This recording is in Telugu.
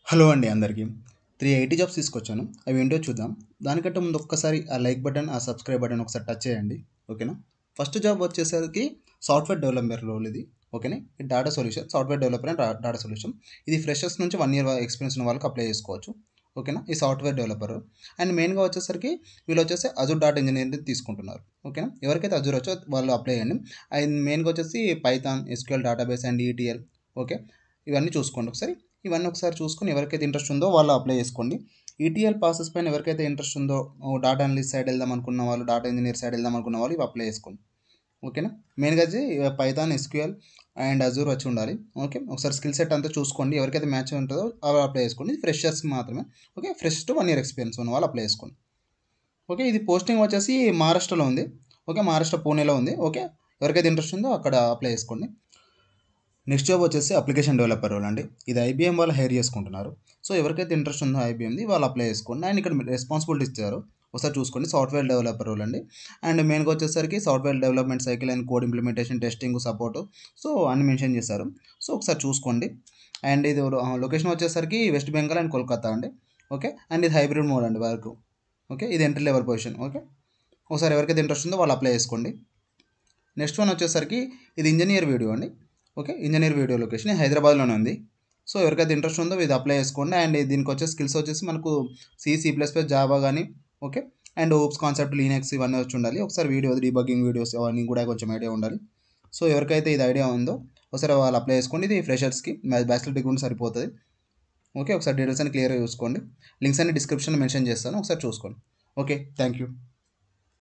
హలో అండి అందరికీ. 380 జాబ్స్ తీసుకొచ్చాను. అవి ఏంటో చూద్దాం. దానికంటే ముందు ఒక్కసారి ఆ లైక్ బటన్, ఆ సబ్స్క్రైబ్ బటన్ ఒకసారి టచ్ చేయండి. ఓకేనా? ఫస్ట్ జాబ్ వచ్చేసరికి సాఫ్ట్‌వేర్ డెవలపర్ రోల్ ఇది. ఓకేనా? ఇది data solution software developer and data solution. ఇది ఫ్రెషర్స్ నుంచి 1 ఇయర్ ఎక్స్‌పీరియన్స్ ఉన్న వాళ్ళకి అప్లై చేసుకోవచ్చు. ఓకేనా? ఈ సాఫ్ట్‌వేర్ డెవలపర్ అండ్ మెయిన్‌గా వచ్చేసరికి వీళ్ళొచ్చేసి అజూర్ డాటా ఇంజినీరింగ్ తీసుకుంటున్నారు. ఓకేనా? ఎవరికైతే అజూర్ వచ్చో వాళ్ళు అప్లై చేయండి. అండ్ మెయిన్‌గా వచ్చేసి Python, SQL database and ETL. Okay. ఇవన్నీ చూసుకోండి ఒకసారి. ఇవన్నీ ఒకసారి చూసుకొని ఎవరికైతే ఇంట్రెస్ట్ ఉందో వాళ్ళు అప్లై చేసుకోండి. ఈటీఎల్ ప్రాసెస్ పైన ఎవరికైతే ఇంట్రెస్ట్ ఉందో డాటా అనలిస్ట్ సైడ్ వెళ్దాం అనుకున్న వాళ్ళు, డాటా ఇంజనీర్ సైడ్ వెళ్దాం అనుకున్న వాళ్ళు ఇవి అప్లై చేసుకోండి. ఓకేనా? మెయిన్గా వచ్చి పైథాన్, ఎస్క్యూఎల్ అండ్ అజూర్ వచ్చి ఉండాలి. ఓకే. ఒకసారి స్కిల్ సెట్ అంతా చూసుకోండి. ఎవరికైతే మ్యాచ్ ఉంటుందో అవి అప్లై చేసుకోండి. ఇది ఫ్రెషర్స్కి మాత్రమే. Okay. Fresh to 1 year experience ఉన్న వాళ్ళు అప్లై చేసుకోండి. ఓకే. ఇది పోస్టింగ్ వచ్చేసి మహారాష్ట్రలో ఉంది. ఓకే. మహారాష్ట్ర పూణేలో ఉంది. ఓకే. ఎవరికైతే ఇంట్రెస్ట్ ఉందో అక్కడ అప్లై చేసుకోండి. నెక్స్ట్ జాబ్ వచ్చేసి అప్లికేషన్ డెవలపర్ రోల్ అండి. ఇది ఐబీఎం వాళ్ళు హైర్ చేసుకుంటున్నారు. సో ఎవరికైతే ఇంట్రెస్ట్ ఉందో ఐబీఎంది వాళ్ళు అప్లై చేసుకోండి. అండ్ ఇక్కడ రెస్పాన్సిబిలిటీ ఇచ్చారు. ఒకసారి చూసుకోండి. సాఫ్ట్వేర్ డెవలపర్ రోల్ అండి. అండ్ మెయిన్గా వచ్చేసరికి software development cycle and code implementation, testing, support. So అన్ని మెన్షన్ చేశారు. సో ఒకసారి చూసుకోండి. అండ్ ఇది లొకేషన్ వచ్చేసరికి వెస్ట్ బెంగాల్ అండ్ కోల్కతా అండి. ఓకే. అండ్ ఇది హైబ్రిడ్ మోడ్ అండి వర్క్. ఓకే. ఇది ఎంట్రీ లెవెల్ పొజిషన్. ఓకే. ఒకసారి ఎవరికైతే ఇంట్రెస్ట్ ఉందో వాళ్ళు అప్లై చేసుకోండి. నెక్స్ట్ వన్ వచ్చేసరికి ఇది ఇంజనీర్ వీడియో అండి. ఓకే. ఇంజనీర్ వీడియో లొకేషన్ హైదరాబాద్లోనే ఉంది. సో ఎవరికైతే ఇంట్రెస్ట్ ఉందో ఇది అప్లై చేసుకోండి. అండ్ దీనికి వచ్చే స్కిల్స్ వచ్చేసి మనకు సి++, జావా కానీ okay. And ops concept, Linux ఇవన్నీ వచ్చి ఉండాలి. ఒకసారి వీడియో డీబగ్గింగ్ వీడియోస్ అవన్నీ కూడా కొంచెం ఐడియా ఉండాలి. సో ఎవరికైతే ఇది ఐడియా ఉందో ఒకసారి వాళ్ళు అప్లై చేసుకోండి. ఇది ఫ్రెషర్స్కి బ్యాచిలర్ డిగ్రీ ఉంటే సరిపోతుంది. ఓకే. ఒకసారి డీటెయిల్స్ అన్ని క్లియర్గా చూసుకోండి. లింక్స్ అన్ని డిస్క్రిప్షన్లో మెన్షన్ చేస్తాను. ఒకసారి చూసుకోండి. ఓకే. Thank you.